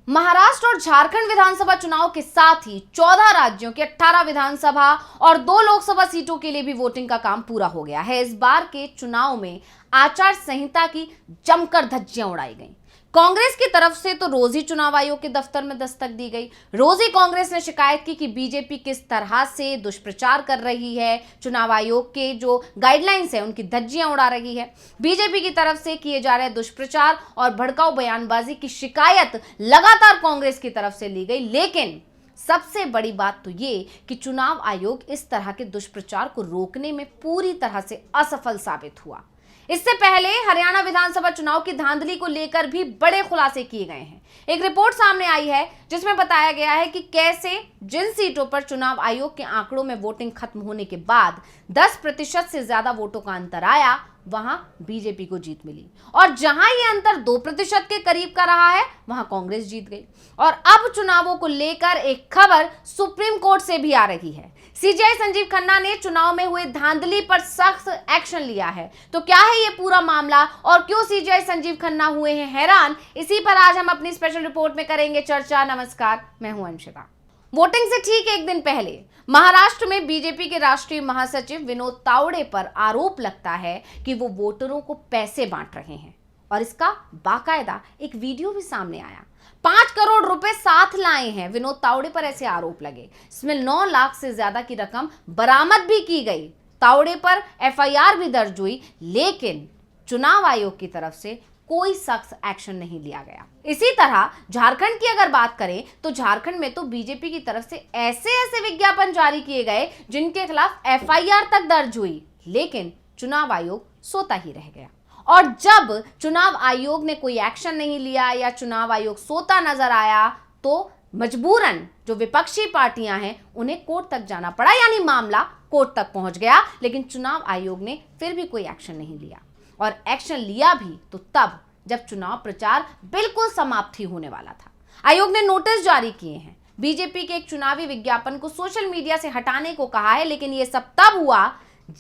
महाराष्ट्र और झारखंड विधानसभा चुनाव के साथ ही 14 राज्यों के 18 विधानसभा और 2 लोकसभा सीटों के लिए भी वोटिंग का काम पूरा हो गया है। इस बार के चुनाव में आचार संहिता की जमकर धज्जियां उड़ाई गई। कांग्रेस की तरफ से तो रोज ही चुनाव आयोग के दफ्तर में दस्तक दी गई। रोज ही कांग्रेस ने शिकायत की कि बीजेपी किस तरह से दुष्प्रचार कर रही है, चुनाव आयोग के जो गाइडलाइंस है उनकी धज्जियां उड़ा रही है। बीजेपी की तरफ से किए जा रहे दुष्प्रचार और भड़काऊ बयानबाजी की शिकायत लगातार कांग्रेस की तरफ से ली गई। लेकिन सबसे बड़ी बात तो ये कि चुनाव आयोग इस तरह के दुष्प्रचार को रोकने में पूरी तरह से असफल साबित हुआ। इससे पहले हरियाणा विधानसभा चुनाव की धांधली को लेकर भी बड़े खुलासे किए गए हैं। एक रिपोर्ट सामने आई है जिसमें बताया गया है कि कैसे जिन सीटों पर चुनाव आयोग के आंकड़ों में वोटिंग खत्म होने के बाद 10% से ज्यादा वोटों का अंतर आया, वहां बीजेपी को जीत मिली और जहां यह अंतर 2% के करीब का रहा है वहां कांग्रेस जीत गई। और अब चुनावों को लेकर एक खबर सुप्रीम कोर्ट से भी आ रही है। सीजेआई संजीव खन्ना ने चुनाव में हुए धांधली पर सख्त एक्शन लिया है। तो क्या है ये पूरा मामला और क्यों सीजेआई संजीव खन्ना हुए हैं हैरान, इसी पर आज हम अपनी स्पेशल रिपोर्ट में करेंगे चर्चा। नमस्कार, मैं हूं अंशिता। वोटिंग से ठीक एक दिन पहले महाराष्ट्र में बीजेपी के राष्ट्रीय महासचिव विनोद तावड़े पर आरोप लगता है कि वो वोटरों को पैसे बांट रहे हैं और इसका बाकायदा एक वीडियो भी सामने आया। 5 करोड़ रुपए साथ लाए हैं, विनोद तावड़े पर ऐसे आरोप लगे। इसमें 9 लाख से ज्यादा की रकम बरामद भी की गई। तावड़े पर एफआईआर भी दर्ज हुई, लेकिन चुनाव आयोग की तरफ से कोई सख्त एक्शन नहीं लिया गया। इसी तरह झारखंड की अगर बात करें तो झारखंड में तो बीजेपी की तरफ से ऐसे विज्ञापन जारी किए गए जिनके खिलाफ एफआईआर तक दर्ज हुई, लेकिन चुनाव आयोग सोता ही रह गया। और जब चुनाव आयोग ने कोई एक्शन नहीं लिया या चुनाव आयोग सोता नजर आया तो मजबूरन जो विपक्षी पार्टियां हैं उन्हें कोर्ट तक जाना पड़ा, यानी मामला कोर्ट तक पहुंच गया। लेकिन चुनाव आयोग ने फिर भी कोई एक्शन नहीं लिया और एक्शन लिया भी तो तब जब चुनाव प्रचार बिल्कुल समाप्त ही होने वाला था। आयोग ने नोटिस जारी किए हैं, बीजेपी के एक चुनावी विज्ञापन को सोशल मीडिया से हटाने को कहा है, लेकिन यह सब तब हुआ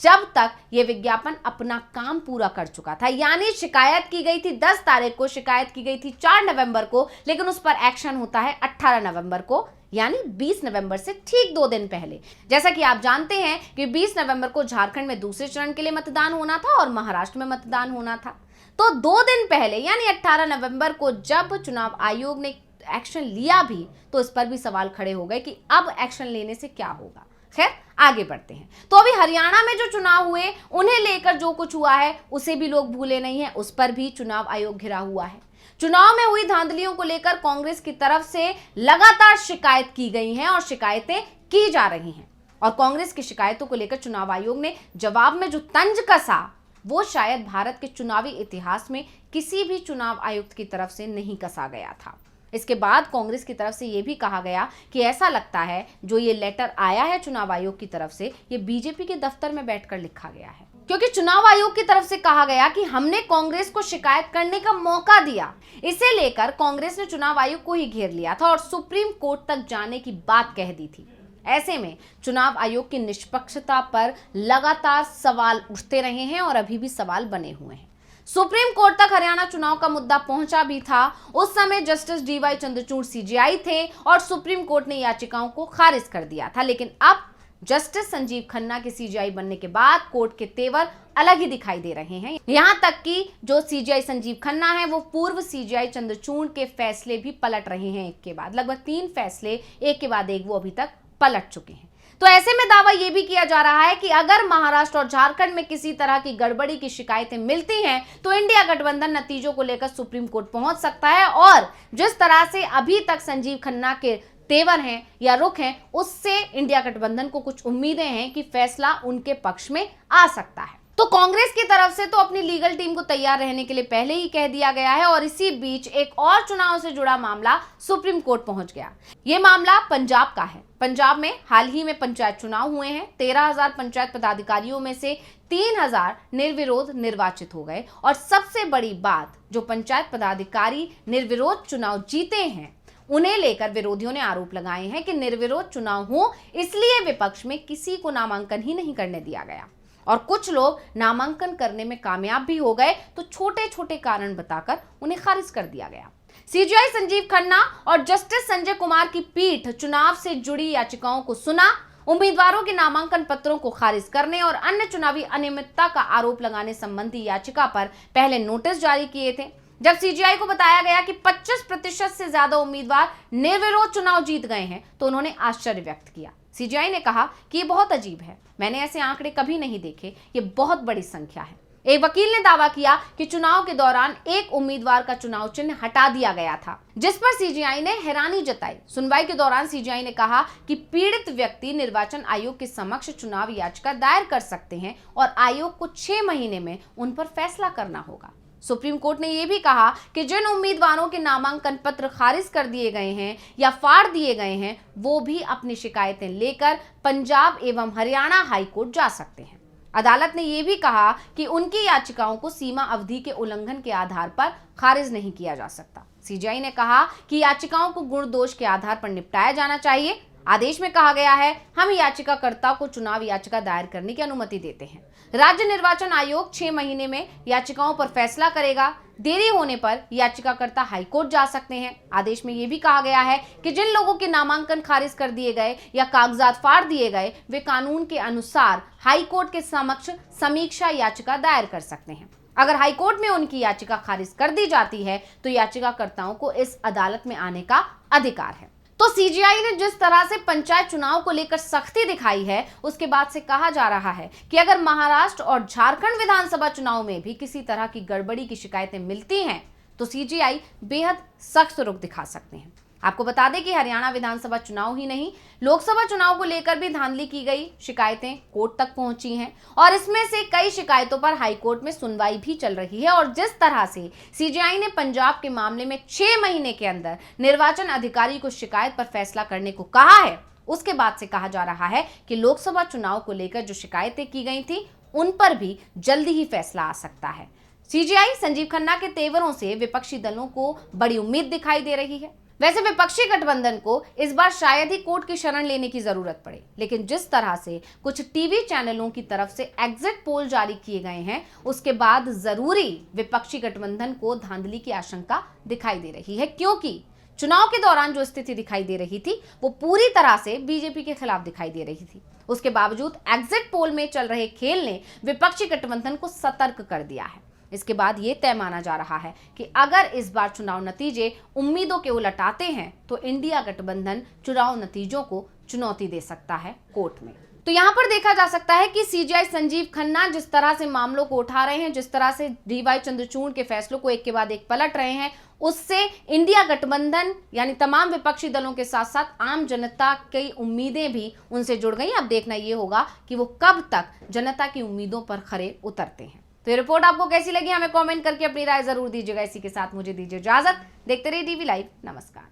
जब तक यह विज्ञापन अपना काम पूरा कर चुका था। यानी शिकायत की गई थी 10 तारीख को, शिकायत की गई थी 4 नवंबर को, लेकिन उस पर एक्शन होता है 18 नवंबर को, यानी 20 नवंबर से ठीक 2 दिन पहले। जैसा कि आप जानते हैं कि 20 नवंबर को झारखंड में दूसरे चरण के लिए मतदान होना था और महाराष्ट्र में मतदान होना था। तो 2 दिन पहले यानी 18 नवंबर को जब चुनाव आयोग ने एक्शन लिया भी तो इस पर भी सवाल खड़े हो गए कि अब एक्शन लेने से क्या होगा। खैर, आगे बढ़ते हैं। तो अभी हरियाणा में जो चुनाव हुए उन्हें लेकर जो कुछ हुआ है उसे भी लोग भूले नहीं है, उस पर भी चुनाव आयोग घिरा हुआ है। चुनाव में हुई धांधलियों को लेकर कांग्रेस की तरफ से लगातार शिकायत की गई हैं और शिकायतें की जा रही हैं। और कांग्रेस की शिकायतों को लेकर चुनाव आयोग ने जवाब में जो तंज कसा वो शायद भारत के चुनावी इतिहास में किसी भी चुनाव आयुक्त की तरफ से नहीं कसा गया था। इसके बाद कांग्रेस की तरफ से यह भी कहा गया कि ऐसा लगता है जो ये लेटर आया है चुनाव आयोग की तरफ से ये बीजेपी के दफ्तर में बैठकर लिखा गया है, क्योंकि चुनाव आयोग की तरफ से कहा गया कि हमने कांग्रेस को शिकायत करने का मौका दिया। इसे लेकर कांग्रेस ने चुनाव आयोग को ही घेर लिया था और सुप्रीम कोर्ट तक जाने की बात कह दी थी। ऐसे में चुनाव आयोग की निष्पक्षता पर लगातार सवाल उठते रहे हैं और अभी भी सवाल बने हुए हैं। सुप्रीम कोर्ट तक हरियाणा चुनाव का मुद्दा पहुंचा भी था। उस समय जस्टिस डीवाई चंद्रचूड़ सीजेआई थे और सुप्रीम कोर्ट ने याचिकाओं को खारिज कर दिया था। लेकिन अब जस्टिस संजीव खन्ना के सीजेआई बनने के बाद कोर्ट के तेवर अलग ही दिखाई दे रहे हैं। यहां तक कि जो सीजेआई संजीव खन्ना है वो पूर्व सीजेआई चंद्रचूड़ के फैसले भी पलट रहे हैं। एक के बाद लगभग 3 फैसले एक के बाद एक वो अभी तक पलट चुके हैं। तो ऐसे में दावा यह भी किया जा रहा है कि अगर महाराष्ट्र और झारखंड में किसी तरह की गड़बड़ी की शिकायतें मिलती हैं तो इंडिया गठबंधन नतीजों को लेकर सुप्रीम कोर्ट पहुंच सकता है। और जिस तरह से अभी तक संजीव खन्ना के तेवर हैं या रुख हैं, उससे इंडिया गठबंधन को कुछ उम्मीदें हैं कि फैसला उनके पक्ष में आ सकता है। तो कांग्रेस की तरफ से तो अपनी लीगल टीम को तैयार रहने के लिए पहले ही कह दिया गया है और इसी बीच एक और चुनाव से जुड़ा मामला सुप्रीम कोर्ट पहुंच गया। यह मामला पंजाब का है। पंजाब में हाल ही में पंचायत चुनाव हुए हैं। 13,000 पंचायत पदाधिकारियों में से 3,000 निर्विरोध निर्वाचित हो गए और सबसे बड़ी बात, जो पंचायत पदाधिकारी निर्विरोध चुनाव जीते हैं उन्हें लेकर विरोधियों ने आरोप लगाए हैं कि निर्विरोध चुनाव हो इसलिए विपक्ष में किसी को नामांकन ही नहीं करने दिया गया और कुछ लोग नामांकन करने में कामयाब भी हो गए तो छोटे छोटे कारण बताकर उन्हें खारिज कर दिया गया। सीजेआई संजीव खन्ना और जस्टिस संजय कुमार की पीठ चुनाव से जुड़ी याचिकाओं को सुना, उम्मीदवारों के नामांकन पत्रों को खारिज करने और अन्य चुनावी अनियमितता का आरोप लगाने संबंधी याचिका पर पहले नोटिस जारी किए थे। जब सीजेआई को बताया गया कि 25% से ज्यादा उम्मीदवार निर्विरोध चुनाव जीत गए हैं, तो उन्होंने आश्चर्य व्यक्त किया। सीजेआई ने कहा कि ये बहुत अजीब है, मैंने ऐसे आंकड़े कभी नहीं देखे, ये बहुत बड़ी संख्या है। एक वकील ने दावा किया कि चुनाव के दौरान एक उम्मीदवार का चुनाव चिन्ह हटा दिया गया था, जिस पर सीजेआई ने हैरानी जताई। सुनवाई के दौरान सीजेआई ने कहा कि पीड़ित व्यक्ति निर्वाचन आयोग के समक्ष चुनाव याचिका दायर कर सकते हैं और आयोग को 6 महीने में उन पर फैसला करना होगा। सुप्रीम कोर्ट ने यह भी कहा कि जिन उम्मीदवारों के नामांकन पत्र खारिज कर दिए गए हैं या फाड़ दिए गए हैं, वो भी अपनी शिकायतें लेकर पंजाब एवं हरियाणा हाई कोर्ट जा सकते हैं। अदालत ने यह भी कहा कि उनकी याचिकाओं को सीमा अवधि के उल्लंघन के आधार पर खारिज नहीं किया जा सकता। सीजेआई ने कहा कि याचिकाओं को गुण दोष के आधार पर निपटाया जाना चाहिए। आदेश में कहा गया है, हम याचिकाकर्ता को चुनाव याचिका दायर करने की अनुमति देते हैं। राज्य निर्वाचन आयोग 6 महीने में याचिकाओं पर फैसला करेगा। देरी होने पर याचिकाकर्ता हाईकोर्ट जा सकते हैं। आदेश में यह भी कहा गया है कि जिन लोगों के नामांकन खारिज कर दिए गए या कागजात फाड़ दिए गए, वे कानून के अनुसार हाईकोर्ट के समक्ष समीक्षा याचिका दायर कर सकते हैं। अगर हाईकोर्ट में उनकी याचिका खारिज कर दी जाती है, तो याचिकाकर्ताओं को इस अदालत में आने का अधिकार है। तो सीजेआई ने जिस तरह से पंचायत चुनाव को लेकर सख्ती दिखाई है, उसके बाद से कहा जा रहा है कि अगर महाराष्ट्र और झारखंड विधानसभा चुनाव में भी किसी तरह की गड़बड़ी की शिकायतें मिलती हैं, तो सीजेआई बेहद सख्त रुख दिखा सकते हैं। आपको बता दें कि हरियाणा विधानसभा चुनाव ही नहीं, लोकसभा चुनाव को लेकर भी धांधली की गई, शिकायतें कोर्ट तक पहुंची हैं और इसमें से कई शिकायतों पर हाईकोर्ट में सुनवाई भी चल रही है। और जिस तरह से सीजेआई ने पंजाब के मामले में 6 महीने के अंदर निर्वाचन अधिकारी को शिकायत पर फैसला करने को कहा है, उसके बाद से कहा जा रहा है कि लोकसभा चुनाव को लेकर जो शिकायतें की गई थी, उन पर भी जल्दी ही फैसला आ सकता है। सीजेआई संजीव खन्ना के तेवरों से विपक्षी दलों को बड़ी उम्मीद दिखाई दे रही है। वैसे विपक्षी गठबंधन को इस बार शायद ही कोर्ट की शरण लेने की जरूरत पड़े, लेकिन जिस तरह से कुछ टीवी चैनलों की तरफ से एग्जिट पोल जारी किए गए हैं, उसके बाद जरूरी विपक्षी गठबंधन को धांधली की आशंका दिखाई दे रही है, क्योंकि चुनाव के दौरान जो स्थिति दिखाई दे रही थी, वो पूरी तरह से बीजेपी के खिलाफ दिखाई दे रही थी। उसके बावजूद एग्जिट पोल में चल रहे खेल ने विपक्षी गठबंधन को सतर्क कर दिया है। इसके बाद ये तय माना जा रहा है कि अगर इस बार चुनाव नतीजे उम्मीदों के उलट आते हैं, तो इंडिया गठबंधन चुनाव नतीजों को चुनौती दे सकता है कोर्ट में। तो यहाँ पर देखा जा सकता है कि सीजेआई संजीव खन्ना जिस तरह से मामलों को उठा रहे हैं, जिस तरह से डीवाई चंद्रचूड़ के फैसलों को एक के बाद एक पलट रहे हैं, उससे इंडिया गठबंधन यानी तमाम विपक्षी दलों के साथ साथ आम जनता की उम्मीदें भी उनसे जुड़ गई। अब देखना ये होगा कि वो कब तक जनता की उम्मीदों पर खरे उतरते हैं। तो ये रिपोर्ट आपको कैसी लगी, हमें कमेंट करके अपनी राय जरूर दीजिएगा। इसी के साथ मुझे दीजिए इजाजत। देखते रहिए टीवी लाइव। नमस्कार।